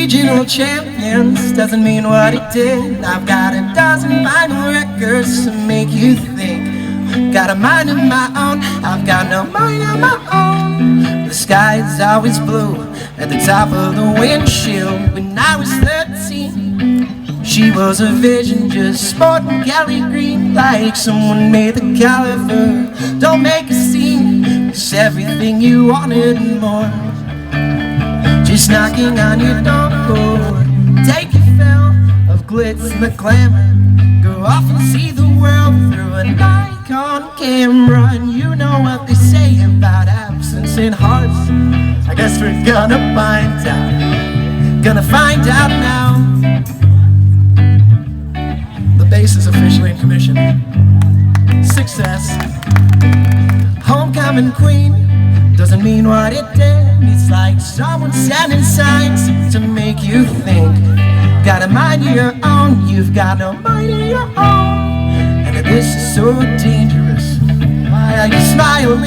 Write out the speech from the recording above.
Regional champions doesn't mean what he did. I've got a dozen vinyl records to make you think. Got a mind of my own, I've got no mind of my own. The sky is always blue at the top of the windshield. When I was 13, she was a vision, just sporting Cali green, like someone made the caliber. Don't make a scene, it's everything you wanted and more. Just knocking on your door. Take your fill of glitz and the glamour. Go off and see the world through a Nikon camera. And you know what they say about absence in hearts. I guess we're gonna find out. Gonna find out now. The bass is officially in commission. Success. Homecoming queen doesn't mean what it did. It's like someone sending signs to make you think. Got a mind of your own, you've got no mind of your own. And this is so dangerous. Why are you smiling?